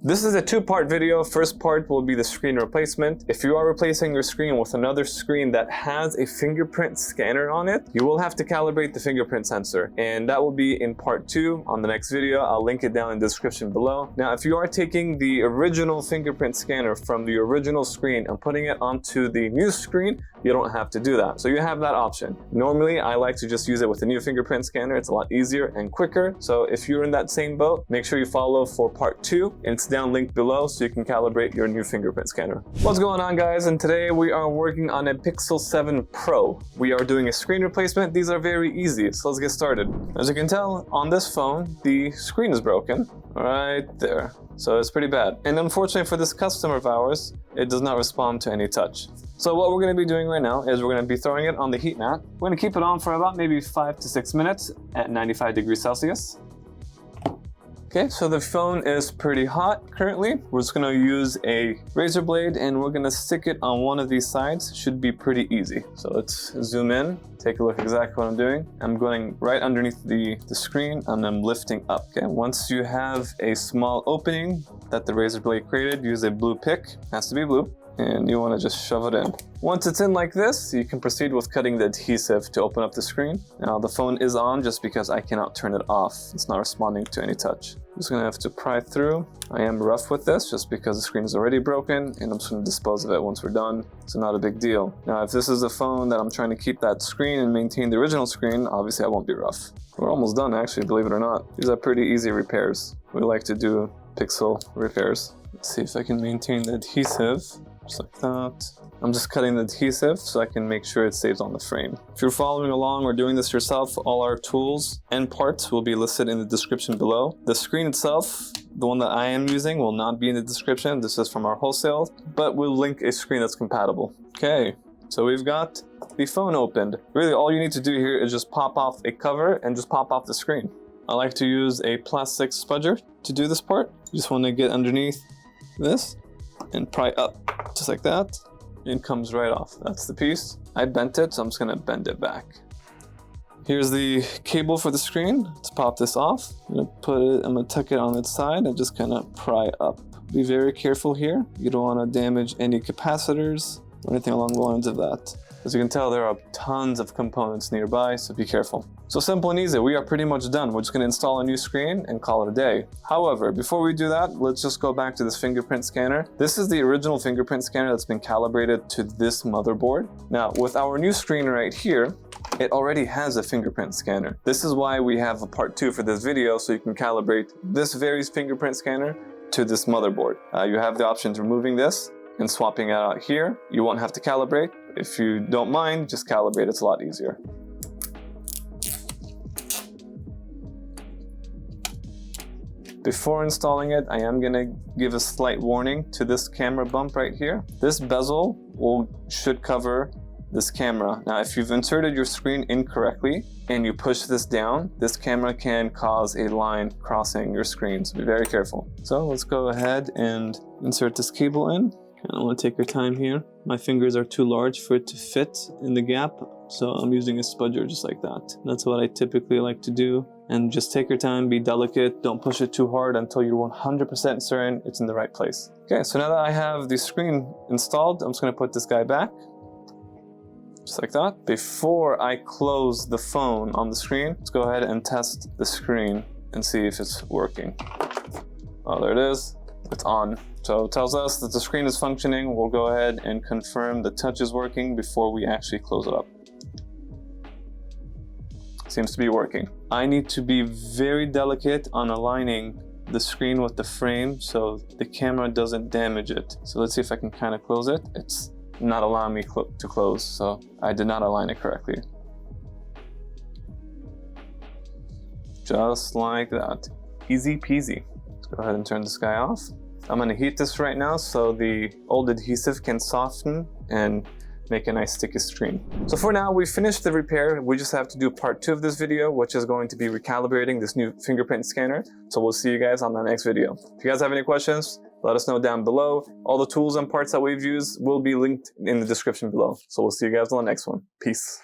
This is a two-part video. First part will be the screen replacement. If you are replacing your screen with another screen that has a fingerprint scanner on it, you will have to calibrate the fingerprint sensor. And that will be in part 2 on the next video. I'll link it down in the description below. Now, if you are taking the original fingerprint scanner from the original screen and putting it onto the new screen, you don't have to do that. So you have that option. Normally, I like to just use it with the new fingerprint scanner. It's a lot easier and quicker. So if you're in that same boat, make sure you follow for part 2. It's down linked below so you can calibrate your new fingerprint scanner. What's going on, guys? And today we are working on a Pixel 7 Pro. We are doing a screen replacement. These are very easy, so let's get started. As you can tell, on this phone, the screen is broken right there. So it's pretty bad. And unfortunately for this customer of ours, it does not respond to any touch. So what we're going to be doing right now is we're going to be throwing it on the heat mat. We're going to keep it on for about maybe 5 to 6 minutes at 95 degrees Celsius. Okay, so the phone is pretty hot currently. We're just going to use a razor blade and we're going to stick it on one of these sides. Should be pretty easy. So let's zoom in, take a look exactly what I'm doing. I'm going right underneath the screen and I'm lifting up. Okay, once you have a small opening that the razor blade created, use a blue pick, has to be blue, and you want to just shove it in. Once it's in like this, you can proceed with cutting the adhesive to open up the screen. Now the phone is on just because I cannot turn it off. It's not responding to any touch. I'm just going to have to pry through. I am rough with this just because the screen is already broken and I'm just going to dispose of it once we're done. So not a big deal. Now if this is a phone that I'm trying to keep that screen and maintain the original screen, obviously I won't be rough. We're almost done actually, believe it or not. These are pretty easy repairs. We like to do Pixel repairs. Let's see if I can maintain the adhesive. Just like that. I'm just cutting the adhesive so I can make sure it stays on the frame. If you're following along or doing this yourself, all our tools and parts will be listed in the description below. The screen itself, the one that I am using, will not be in the description. This is from our wholesale, but we'll link a screen that's compatible. Okay, so we've got the phone opened. Really, all you need to do here is just pop off a cover and just pop off the screen. I like to use a plastic spudger to do this part. You just want to get underneath this and pry up just like that, and it comes right off. That's the piece. I bent it, so I'm just gonna bend it back. Here's the cable for the screen. Let's pop this off. I'm gonna tuck it on its side and just kind of pry up. Be very careful here. You don't want to damage any capacitors or anything along the lines of that. As you can tell, there are tons of components nearby, so be careful. So simple and easy, we are pretty much done. We're just gonna install a new screen and call it a day. However, before we do that, let's just go back to this fingerprint scanner. This is the original fingerprint scanner that's been calibrated to this motherboard. Now, with our new screen right here, it already has a fingerprint scanner. This is why we have a part 2 for this video, so you can calibrate this very fingerprint scanner to this motherboard. You have the option of removing this and swapping it out here. You won't have to calibrate. If you don't mind, just calibrate, it's a lot easier. Before installing it, I am gonna give a slight warning to this camera bump right here. This bezel should cover this camera. Now, if you've inserted your screen incorrectly and you push this down, this camera can cause a line crossing your screen, so be very careful. So let's go ahead and insert this cable in. I want to take your time here. My fingers are too large for it to fit in the gap, so I'm using a spudger just like that. That's what I typically like to do. And just take your time, be delicate, don't push it too hard until you're 100% certain it's in the right place. Okay, so now that I have the screen installed, I'm just going to put this guy back. Just like that. Before I close the phone on the screen, let's go ahead and test the screen and see if it's working. Oh, there it is. It's on. So it tells us that the screen is functioning. We'll go ahead and confirm the touch is working before we actually close it up. Seems to be working. I need to be very delicate on aligning the screen with the frame so the camera doesn't damage it. So let's see if I can kind of close it. It's not allowing me to close, so I did not align it correctly. Just like that. Easy peasy. Let's go ahead and turn this guy off. I'm going to heat this right now so the old adhesive can soften and make a nice sticky screen. So for now, we finished the repair. We just have to do part 2 of this video, which is going to be recalibrating this new fingerprint scanner. So we'll see you guys on the next video. If you guys have any questions, let us know down below. All the tools and parts that we've used will be linked in the description below. So we'll see you guys on the next one. Peace.